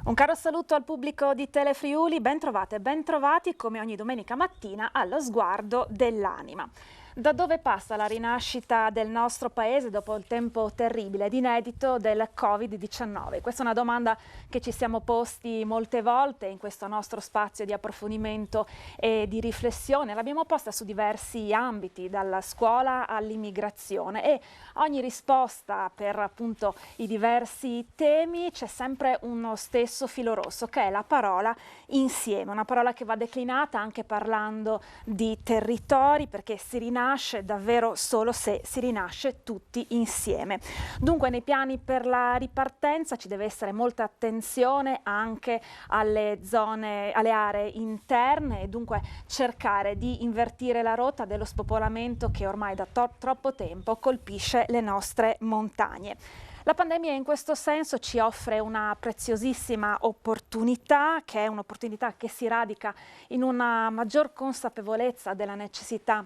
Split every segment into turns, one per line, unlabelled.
Un caro saluto al pubblico di Telefriuli, ben trovate e ben trovati come ogni domenica mattina allo sguardo dell'anima. Da dove passa la rinascita del nostro paese dopo il tempo terribile ed inedito del Covid-19? Questa è una domanda che ci siamo posti molte volte in questo nostro spazio di approfondimento e di riflessione. L'abbiamo posta su diversi ambiti, dalla scuola all'immigrazione, e ogni risposta per appunto i diversi temi c'è sempre uno stesso filo rosso, che è la parola insieme, una parola che va declinata anche parlando di territori, perché si rinasce davvero solo se si rinasce tutti insieme. Dunque nei piani per la ripartenza ci deve essere molta attenzione anche alle zone, alle aree interne, e dunque cercare di invertire la rotta dello spopolamento che ormai da troppo tempo colpisce le nostre montagne. La pandemia in questo senso ci offre una preziosissima opportunità, che è un'opportunità che si radica in una maggior consapevolezza della necessità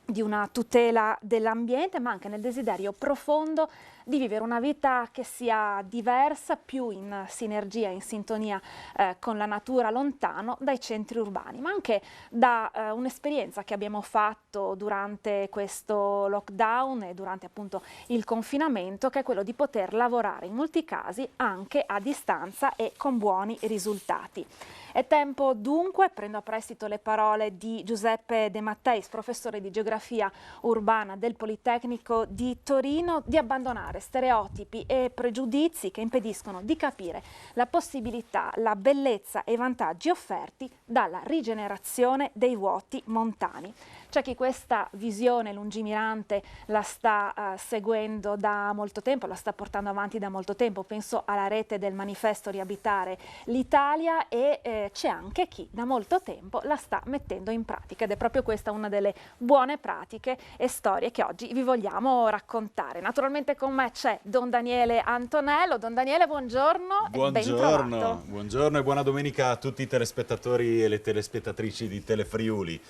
di una tutela dell'ambiente, ma anche nel desiderio profondo di vivere una vita che sia diversa, più in sinergia, in sintonia con la natura, lontano dai centri urbani, ma anche da un'esperienza che abbiamo fatto durante questo lockdown e durante appunto il confinamento, che è quello di poter lavorare in molti casi anche a distanza e con buoni risultati. È tempo dunque, prendo a prestito le parole di Giuseppe De Matteis, professore di geografia urbana del Politecnico di Torino, di abbandonare stereotipi e pregiudizi che impediscono di capire la possibilità, la bellezza e i vantaggi offerti dalla rigenerazione dei vuoti montani. C'è chi questa visione lungimirante la sta seguendo da molto tempo, la sta portando avanti da molto tempo, penso alla rete del manifesto Riabitare l'Italia, e c'è anche chi da molto tempo la sta mettendo in pratica, ed è proprio questa una delle buone pratiche e storie che oggi vi vogliamo raccontare. Naturalmente con me c'è Don Daniele Antonello. Don Daniele, buongiorno.
Buongiorno, buongiorno e buona domenica a tutti i telespettatori e le telespettatrici di Telefriuli.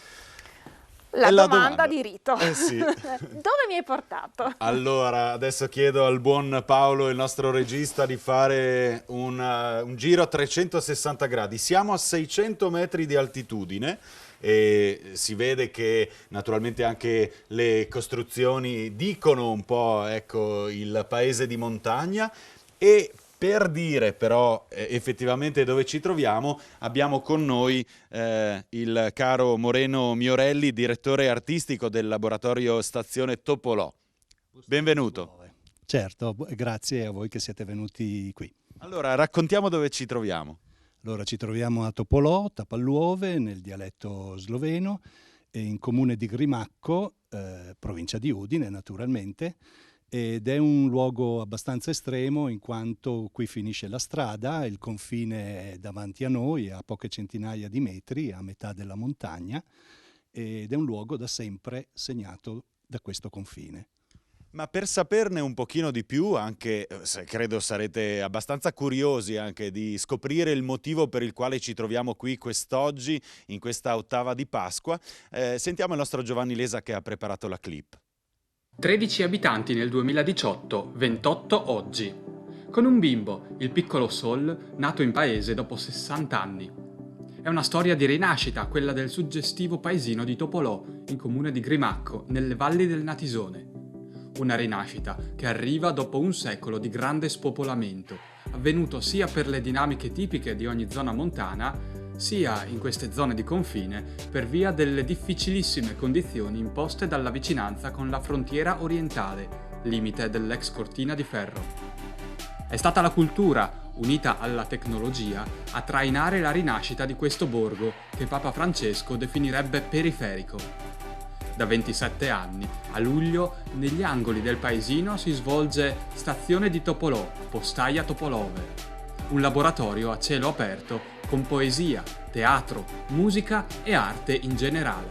La domanda di rito.
Sì.
Dove mi hai portato?
Allora, adesso chiedo al buon Paolo, il nostro regista, di fare un giro a 360 gradi. Siamo a 600 metri di altitudine e si vede che naturalmente anche le costruzioni dicono un po', ecco, il paese di montagna. E per dire però effettivamente dove ci troviamo, abbiamo con noi il caro Moreno Miorelli, direttore artistico del laboratorio Stazione Topolò. Benvenuto.
Certo, grazie a voi che siete venuti qui.
Allora, raccontiamo dove ci troviamo.
Allora, ci troviamo a Topolò, Tapalluove, nel dialetto sloveno, e in comune di Grimacco, provincia di Udine naturalmente, ed è un luogo abbastanza estremo in quanto qui finisce la strada, il confine è davanti a noi, a poche centinaia di metri, a metà della montagna, ed è un luogo da sempre segnato da questo confine.
Ma per saperne un pochino di più, anche credo sarete abbastanza curiosi anche di scoprire il motivo per il quale ci troviamo qui quest'oggi, in questa ottava di Pasqua, sentiamo il nostro Giovanni Lesa che ha preparato la clip.
13 abitanti nel 2018, 28 oggi. Con un bimbo, il piccolo Sol, nato in paese dopo 60 anni. È una storia di rinascita, quella del suggestivo paesino di Topolò, in comune di Grimacco, nelle valli del Natisone. Una rinascita che arriva dopo un secolo di grande spopolamento, avvenuto sia per le dinamiche tipiche di ogni zona montana, sia in queste zone di confine per via delle difficilissime condizioni imposte dalla vicinanza con la frontiera orientale, limite dell'ex cortina di ferro. È stata la cultura, unita alla tecnologia, a trainare la rinascita di questo borgo che Papa Francesco definirebbe periferico. Da 27 anni, a luglio, negli angoli del paesino si svolge Stazione di Topolò, Postaia Topolove, un laboratorio a cielo aperto con poesia, teatro, musica e arte in generale.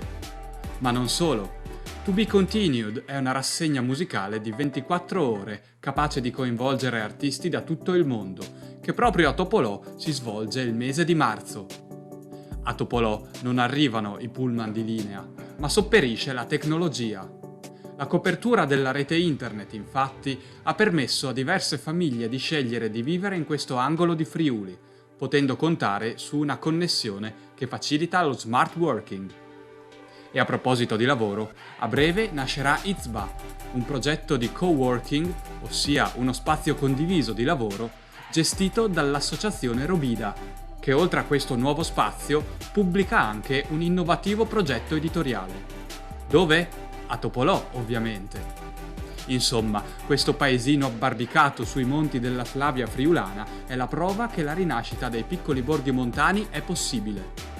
Ma non solo. To Be Continued è una rassegna musicale di 24 ore capace di coinvolgere artisti da tutto il mondo, che proprio a Topolò si svolge il mese di marzo. A Topolò non arrivano i pullman di linea, ma sopperisce la tecnologia. La copertura della rete internet, infatti, ha permesso a diverse famiglie di scegliere di vivere in questo angolo di Friuli, potendo contare su una connessione che facilita lo smart working. E a proposito di lavoro, a breve nascerà Itzba, un progetto di coworking, ossia uno spazio condiviso di lavoro, gestito dall'associazione Robida, che oltre a questo nuovo spazio pubblica anche un innovativo progetto editoriale. Dove? A Topolò, ovviamente. Insomma, questo paesino abbarbicato sui monti della Flavia friulana è la prova che la rinascita dei piccoli borghi montani è possibile,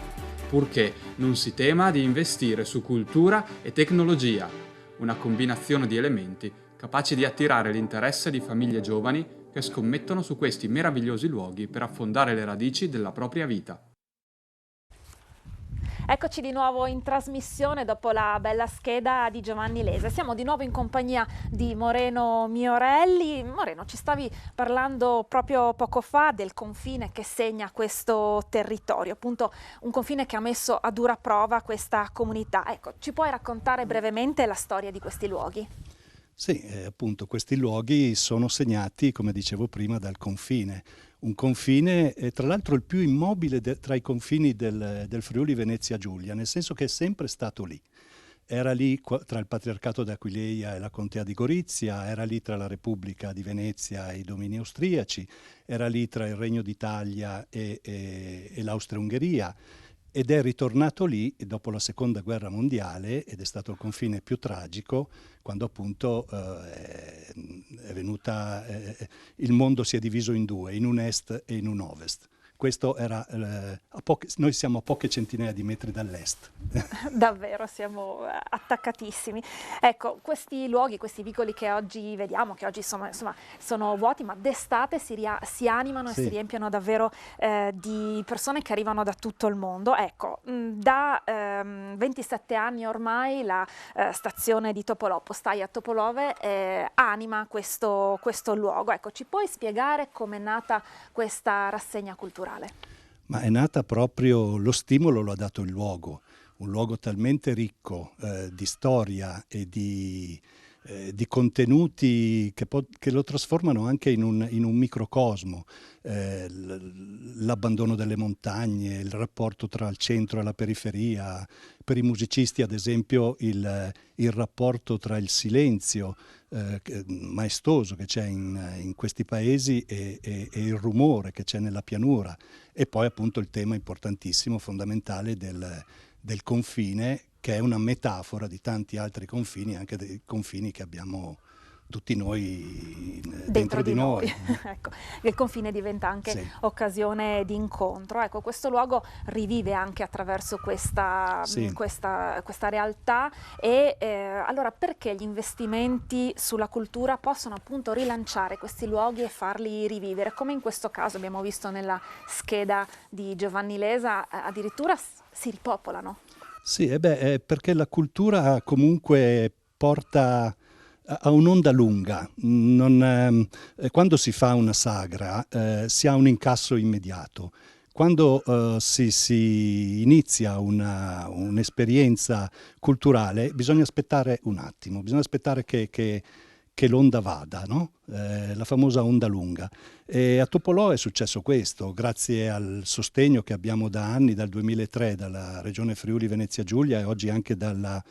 purché non si tema di investire su cultura e tecnologia, una combinazione di elementi capaci di attirare l'interesse di famiglie giovani che scommettono su questi meravigliosi luoghi per affondare le radici della propria vita.
Eccoci di nuovo in trasmissione dopo la bella scheda di Giovanni Lese. Siamo di nuovo in compagnia di Moreno Miorelli. Moreno, ci stavi parlando proprio poco fa del confine che segna questo territorio, appunto un confine che ha messo a dura prova questa comunità. Ecco, ci puoi raccontare brevemente la storia di questi luoghi?
Sì, appunto questi luoghi sono segnati, come dicevo prima, dal confine. Un confine, tra l'altro il più immobile tra i confini del Friuli Venezia Giulia, nel senso che è sempre stato lì. Era lì tra il Patriarcato d'Aquileia e la Contea di Gorizia, era lì tra la Repubblica di Venezia e i domini austriaci, era lì tra il Regno d'Italia e l'Austria-Ungheria, ed è ritornato lì dopo la Seconda Guerra Mondiale, ed è stato il confine più tragico, quando appunto il mondo si è diviso in due, in un est e in un ovest. Questo era, noi siamo a poche centinaia di metri dall'est.
Davvero, siamo attaccatissimi. Ecco, questi luoghi, questi vicoli che oggi vediamo, che oggi sono vuoti, ma d'estate si animano e si riempiono davvero di persone che arrivano da tutto il mondo. Ecco, da 27 anni ormai la stazione di Topolò, Postaja Topolove, anima questo luogo. Ecco, ci puoi spiegare com'è nata questa rassegna culturale?
Ma è nata proprio, lo stimolo lo ha dato il luogo, un luogo talmente ricco di storia e di contenuti che lo trasformano anche in un microcosmo. L'abbandono delle montagne, il rapporto tra il centro e la periferia, per i musicisti ad esempio il rapporto tra il silenzio maestoso che c'è in questi paesi e il rumore che c'è nella pianura, e poi appunto il tema importantissimo, fondamentale del confine, che è una metafora di tanti altri confini, anche dei confini che abbiamo tutti noi dentro di noi.
Ecco, il confine diventa anche occasione di incontro. Ecco, questo luogo rivive anche attraverso questa realtà e allora perché gli investimenti sulla cultura possono appunto rilanciare questi luoghi e farli rivivere, come in questo caso abbiamo visto nella scheda di Giovanni Lesa, addirittura si ripopolano.
Sì, perché la cultura comunque porta a un'onda lunga. Quando si fa una sagra si ha un incasso immediato. Quando si inizia un'esperienza culturale bisogna aspettare un attimo, bisogna aspettare che l'onda vada, no? La famosa onda lunga. E a Topolò è successo questo, grazie al sostegno che abbiamo da anni, dal 2003, dalla Regione Friuli Venezia Giulia e oggi anche dalla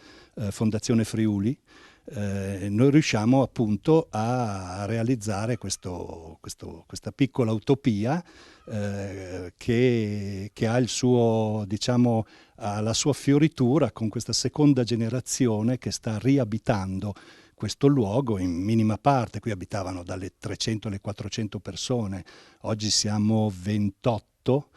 Fondazione Friuli. Noi riusciamo appunto a realizzare questa piccola utopia che ha il suo, diciamo, ha la sua fioritura con questa seconda generazione che sta riabitando questo luogo in minima parte. Qui abitavano dalle 300 alle 400 persone, oggi siamo 28,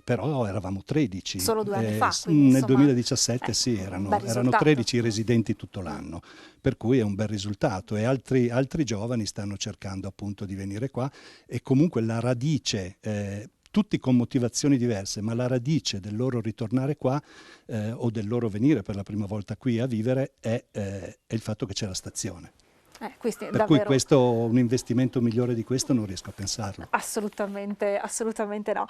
però eravamo 13.
Solo 2 anni fa. Quindi,
nel
insomma,
2017 sì, erano 13 i residenti tutto l'anno, per cui è un bel risultato, e altri giovani stanno cercando appunto di venire qua, e comunque la radice, tutti con motivazioni diverse, ma la radice del loro ritornare qua o del loro venire per la prima volta qui a vivere è il fatto che c'è la stazione. Per
davvero...
cui questo, un investimento migliore di questo non riesco a pensarlo.
Assolutamente, assolutamente no.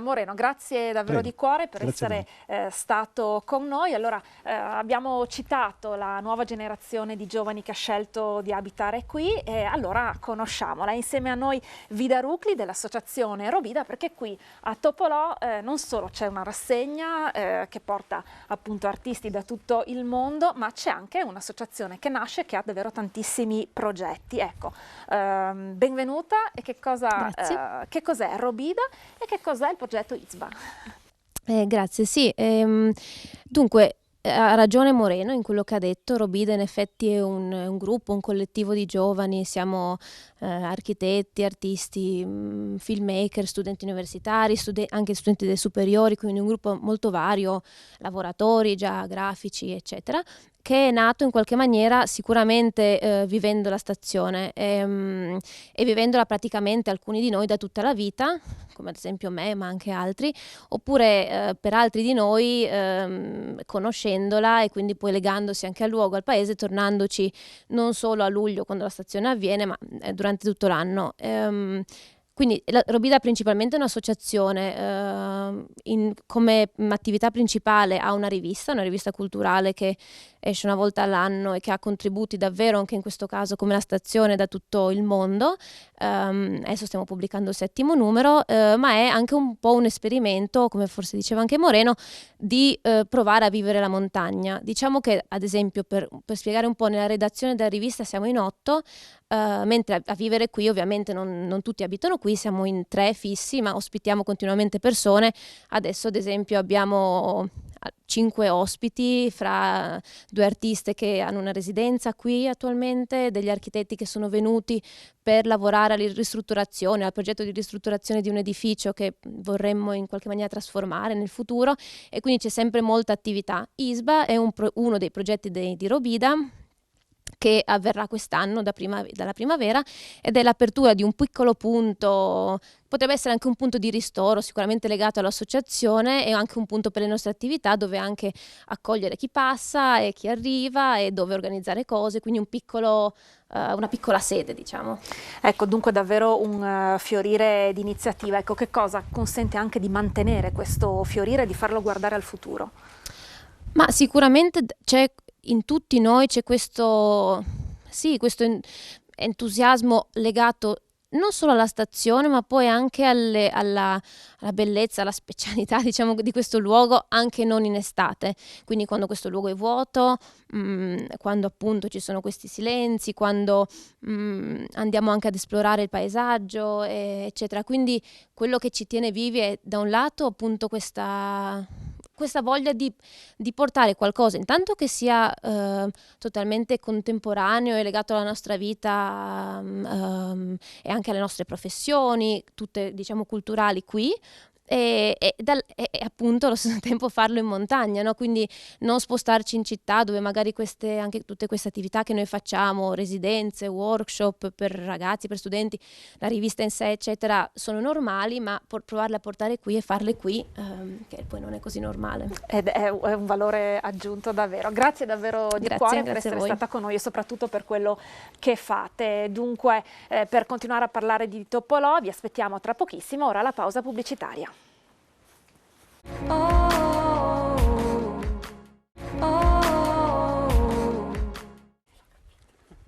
Moreno, grazie davvero di cuore per essere stato con noi. Allora, abbiamo citato la nuova generazione di giovani che ha scelto di abitare qui, e allora conosciamola. Insieme a noi Vida Rucli dell'associazione Robida, perché qui a Topolò non solo c'è una rassegna che porta appunto artisti da tutto il mondo, ma c'è anche un'associazione che nasce, che ha davvero tantissimi progetti. Ecco, benvenuta. E che cos'è Robida e che cos'è il progetto ISBA?
Grazie, sì. Dunque, ha ragione Moreno in quello che ha detto. Robida in effetti è un gruppo, un collettivo di giovani, siamo architetti, artisti, filmmaker, studenti universitari, anche studenti delle superiori, quindi un gruppo molto vario, lavoratori già grafici, eccetera, che è nato in qualche maniera sicuramente vivendo la stazione e vivendola praticamente alcuni di noi da tutta la vita, come ad esempio me, ma anche altri, oppure per altri di noi conoscendola e quindi poi legandosi anche al luogo, al paese, tornandoci non solo a luglio quando la stazione avviene, ma durante tutto l'anno. Quindi la Robida principalmente è un'associazione, come attività principale ha una rivista culturale che esce una volta all'anno e che ha contributi davvero, anche in questo caso come la stazione, da tutto il mondo. Adesso stiamo pubblicando il 7° numero, ma è anche un po' un esperimento, come forse diceva anche Moreno, di provare a vivere la montagna. Diciamo che, ad esempio, per spiegare un po', nella redazione della rivista siamo in 8, mentre a vivere qui ovviamente non tutti abitano qui, siamo in 3 fissi, ma ospitiamo continuamente persone. Adesso ad esempio abbiamo 5 ospiti, fra 2 artiste che hanno una residenza qui attualmente, degli architetti che sono venuti per lavorare alla ristrutturazione, al progetto di ristrutturazione di un edificio che vorremmo in qualche maniera trasformare nel futuro, e quindi c'è sempre molta attività. ISBA è uno dei progetti di Robida, che avverrà quest'anno dalla primavera, ed è l'apertura di un piccolo punto, potrebbe essere anche un punto di ristoro, sicuramente legato all'associazione, e anche un punto per le nostre attività, dove anche accogliere chi passa e chi arriva, e dove organizzare cose, quindi una piccola sede, diciamo.
Ecco, dunque davvero un fiorire di iniziativa. Ecco, che cosa consente anche di mantenere questo fiorire e di farlo guardare al futuro?
Ma sicuramente in tutti noi c'è questo entusiasmo legato non solo alla stazione, ma poi anche alla bellezza, alla specialità, diciamo, di questo luogo, anche non in estate. Quindi quando questo luogo è vuoto, quando appunto ci sono questi silenzi, quando andiamo anche ad esplorare il paesaggio, eccetera. Quindi quello che ci tiene vivi è, da un lato, appunto questa voglia di portare qualcosa, intanto che sia totalmente contemporaneo e legato alla nostra vita e anche alle nostre professioni, tutte, diciamo, culturali qui, e appunto allo stesso tempo farlo in montagna, no? Quindi non spostarci in città, dove magari anche tutte queste attività che noi facciamo, residenze, workshop per ragazzi, per studenti, la rivista in sé, eccetera, sono normali, ma provarle a portare qui e farle qui, che poi non è così normale.
Ed è un valore aggiunto davvero. Grazie davvero di cuore per essere stata con noi, e soprattutto per quello che fate. Dunque, per continuare a parlare di Topolò vi aspettiamo tra pochissimo, ora la pausa pubblicitaria.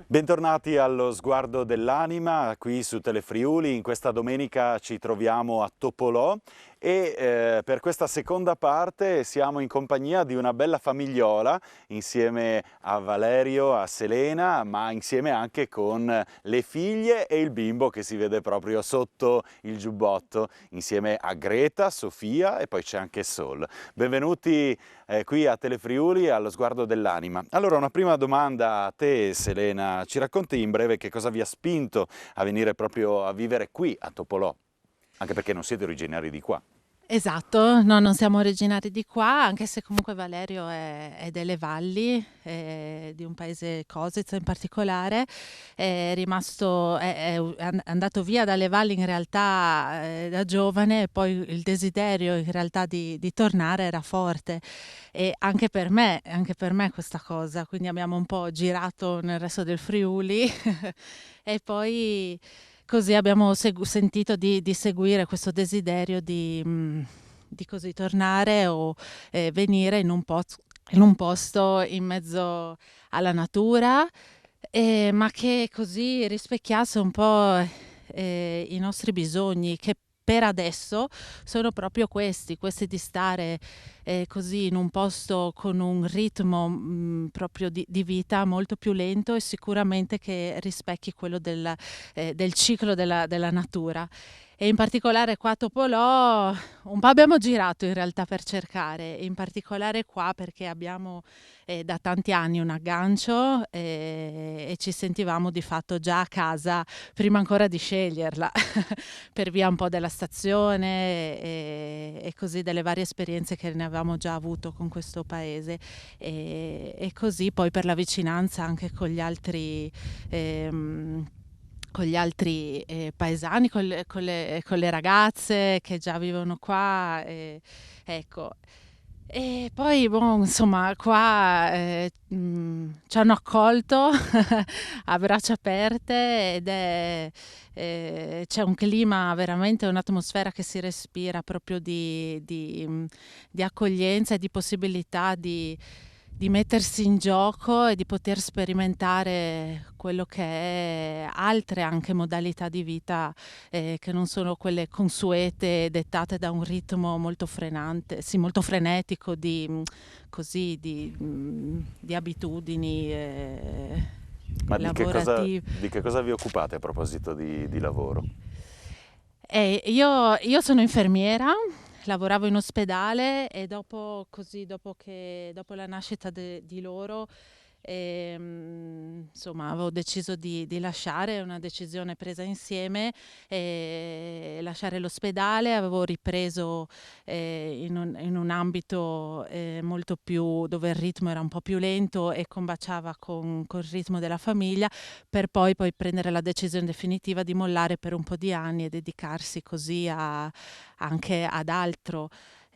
Bentornati allo Sguardo dell'Anima, qui su Telefriuli. In questa domenica ci troviamo a Topolò e per questa seconda parte siamo in compagnia di una bella famigliola, insieme a Valerio, a Selena, ma insieme anche con le figlie e il bimbo che si vede proprio sotto il giubbotto, insieme a Greta, Sofia e poi c'è anche Sol. Benvenuti qui a Telefriuli, allo Sguardo dell'Anima. Allora, una prima domanda a te, Selena. Ci racconti in breve che cosa vi ha spinto a venire proprio a vivere qui a Topolò? Anche perché non siete originari di qua.
Esatto, no, non siamo originari di qua, anche se comunque Valerio è delle valli, di un paese Košice in particolare, è rimasto, è andato via dalle valli in realtà da giovane, e poi il desiderio in realtà di tornare era forte, e anche per me questa cosa, quindi abbiamo un po' girato nel resto del Friuli e poi così abbiamo sentito di seguire questo desiderio di così tornare o venire in un posto in mezzo alla natura, ma che così rispecchiasse un po' i nostri bisogni, che per adesso sono proprio questi di stare così in un posto con un ritmo proprio di vita molto più lento e sicuramente che rispecchi quello del ciclo della natura. E in particolare qua a Topolò un po' abbiamo girato in realtà per cercare, in particolare qua perché abbiamo da tanti anni un aggancio e ci sentivamo di fatto già a casa prima ancora di sceglierla per via un po' della stazione e così delle varie esperienze che ne avevamo già avuto con questo paese e così poi per la vicinanza anche con gli altri paesani, con le ragazze che già vivono qua, ecco. E poi, insomma, qua ci hanno accolto a braccia aperte c'è un clima, veramente un'atmosfera che si respira proprio di accoglienza e di possibilità di mettersi in gioco e di poter sperimentare quello che è altre anche modalità di vita che non sono quelle consuete, dettate da un ritmo molto frenante, sì, molto frenetico di abitudini
Ma
lavorative.
di che cosa vi occupate a proposito di lavoro?
Io sono infermiera, lavoravo in ospedale e dopo la nascita di loro, insomma, avevo deciso di lasciare, è una decisione presa insieme, lasciare l'ospedale. Avevo ripreso in un ambito molto più, dove il ritmo era un po' più lento e combaciava col ritmo della famiglia, per poi prendere la decisione definitiva di mollare per un po' di anni e dedicarsi così anche ad altro.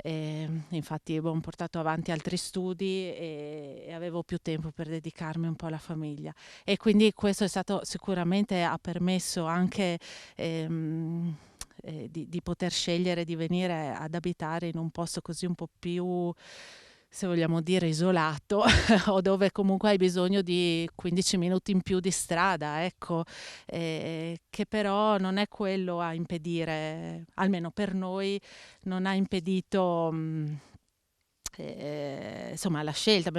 Infatti ho portato avanti altri studi e avevo più tempo per dedicarmi un po' alla famiglia, e quindi questo è stato sicuramente, ha permesso anche di poter scegliere di venire ad abitare in un posto così un po' più, se vogliamo dire, isolato o dove comunque hai bisogno di 15 minuti in più di strada, ecco, che però non è quello a impedire, almeno per noi, non ha impedito insomma la scelta.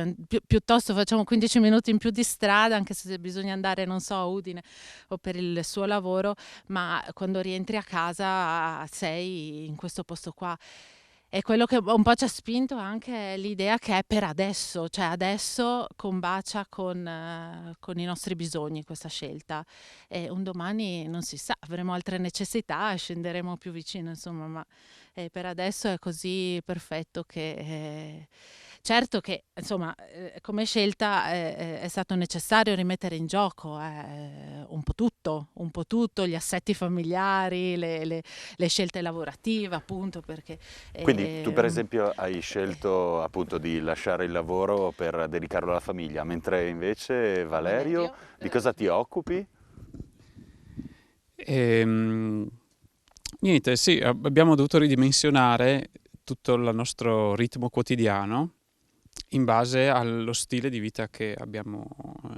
Piuttosto facciamo 15 minuti in più di strada, anche se bisogna andare, non so, a Udine o per il suo lavoro, ma quando rientri a casa sei in questo posto qua. E quello che un po' ci ha spinto anche è l'idea che è per adesso, cioè adesso combacia con i nostri bisogni questa scelta, e un domani non si sa, avremo altre necessità e scenderemo più vicino, insomma, ma per adesso è così perfetto che certo che insomma come scelta è stato necessario rimettere in gioco un po' tutto, gli assetti familiari, le scelte lavorative, appunto, perché
Quindi tu per esempio hai scelto appunto di lasciare il lavoro per dedicarlo alla famiglia, mentre invece Valerio, di cosa ti occupi?
Niente, sì, abbiamo dovuto ridimensionare tutto il nostro ritmo quotidiano in base allo stile di vita che abbiamo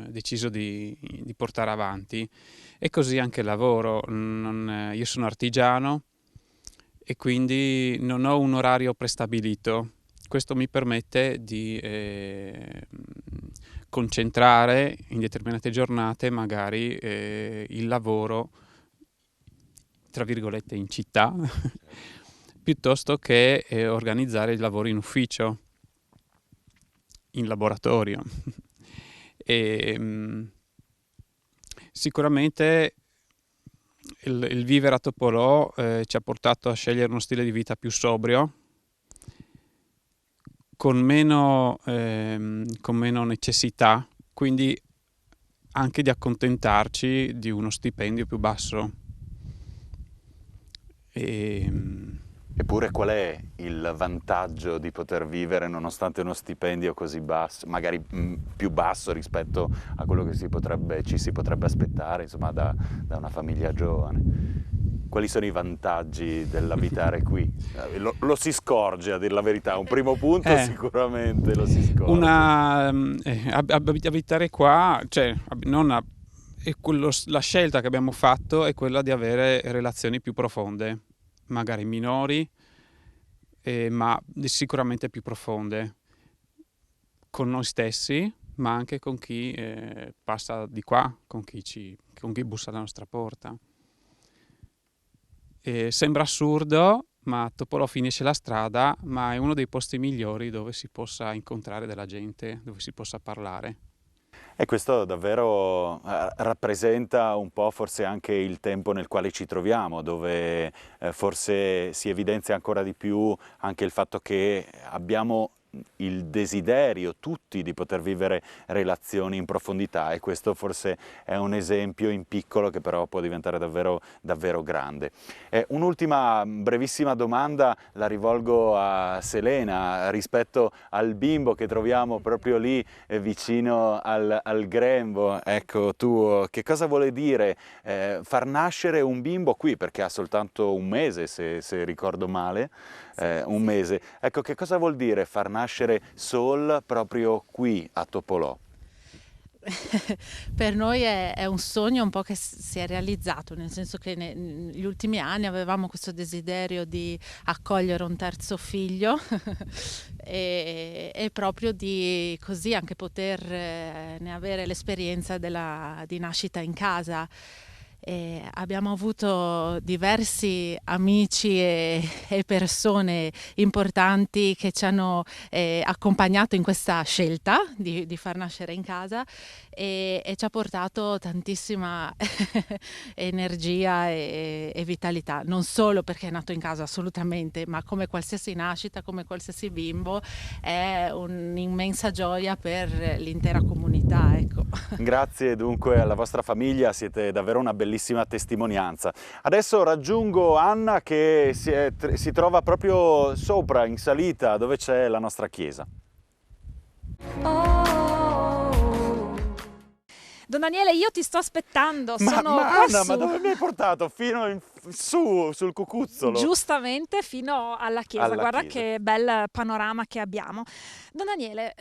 deciso di portare avanti, e così anche il lavoro. Io sono artigiano e quindi non ho un orario prestabilito. Questo mi permette di concentrare in determinate giornate magari il lavoro, tra virgolette, in città, piuttosto che organizzare il lavoro in ufficio, in laboratorio. E, sicuramente il vivere a Topolò ci ha portato a scegliere uno stile di vita più sobrio, con meno necessità, quindi anche di accontentarci di uno stipendio più basso.
Eppure qual è il vantaggio di poter vivere nonostante uno stipendio così basso, magari più basso rispetto a quello che ci si potrebbe aspettare, insomma, da una famiglia giovane? Quali sono i vantaggi dell'abitare qui? Lo si scorge, a dir la verità, un primo punto sicuramente lo si scorge.
Abitare qua, cioè, la scelta che abbiamo fatto è quella di avere relazioni più profonde, magari minori, ma sicuramente più profonde, con noi stessi, ma anche con chi passa di qua, con chi bussa alla nostra porta. Sembra assurdo, ma Topolò finisce la strada, ma è uno dei posti migliori dove si possa incontrare della gente, dove si possa parlare.
E questo davvero rappresenta un po' forse anche il tempo nel quale ci troviamo, dove forse si evidenzia ancora di più anche il fatto che abbiamo il desiderio tutti di poter vivere relazioni in profondità, e questo forse è un esempio in piccolo che però può diventare davvero, davvero grande. Un'ultima brevissima domanda la rivolgo a Selena rispetto al bimbo che troviamo proprio lì vicino al grembo. Ecco, tu che cosa vuole dire far nascere un bimbo qui, perché ha soltanto un mese, se ricordo male, un mese. Ecco, che cosa vuol dire far nascere Sol proprio qui a Topolò?
Per noi è un sogno un po' che si è realizzato, nel senso che negli ultimi anni avevamo questo desiderio di accogliere un terzo figlio e proprio di così anche poter ne avere l'esperienza di nascita in casa. Abbiamo avuto diversi amici e persone importanti che ci hanno accompagnato in questa scelta di far nascere in casa, e ci ha portato tantissima energia e vitalità, non solo perché è nato in casa, assolutamente, ma come qualsiasi nascita, come qualsiasi bimbo, è un'immensa gioia per l'intera comunità, ecco.
Grazie dunque alla vostra famiglia, siete davvero una bellissima testimonianza. Adesso raggiungo Anna che si trova proprio sopra, in salita, dove c'è la nostra chiesa.
Don Daniele, io ti sto aspettando,
Ma Anna,
su.
ma dove mi hai portato? Fino su, sul cucuzzolo?
Giustamente fino alla chiesa, guarda
chiesa.
che bel panorama che abbiamo. Don Daniele,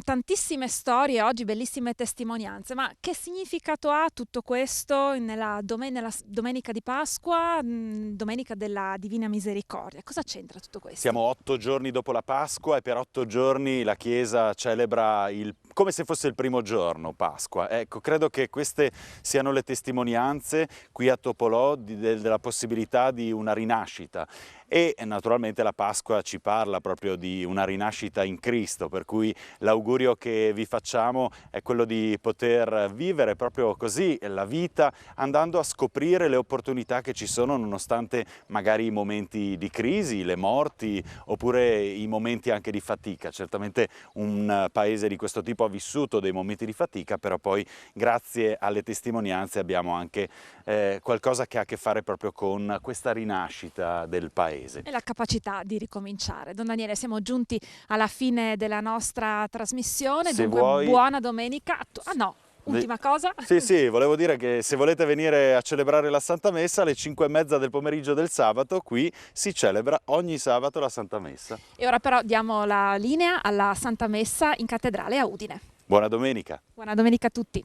tantissime storie oggi, bellissime testimonianze, ma che significato ha tutto questo nella domenica di Pasqua, domenica della Divina Misericordia? Cosa c'entra tutto questo?
Siamo 8 giorni dopo la Pasqua e per 8 giorni la Chiesa celebra come se fosse il primo giorno, Pasqua. Ecco, credo che queste siano le testimonianze qui a Topolò della possibilità di una rinascita. E naturalmente la Pasqua ci parla proprio di una rinascita in Cristo, per cui l'augurio che vi facciamo è quello di poter vivere proprio così la vita, andando a scoprire le opportunità che ci sono nonostante magari i momenti di crisi, le morti, oppure i momenti anche di fatica. Certamente un paese di questo tipo ha vissuto dei momenti di fatica, però poi grazie alle testimonianze abbiamo anche qualcosa che ha a che fare proprio con questa rinascita del paese.
E la capacità di ricominciare. Don Daniele, siamo giunti alla fine della nostra trasmissione,
Se
dunque
vuoi...
buona domenica. Ultima cosa.
Sì, volevo dire che se volete venire a celebrare la Santa Messa alle 5:30 del pomeriggio del sabato, qui si celebra ogni sabato la Santa Messa.
E ora però diamo la linea alla Santa Messa in cattedrale a Udine.
Buona domenica!
Buona domenica a tutti!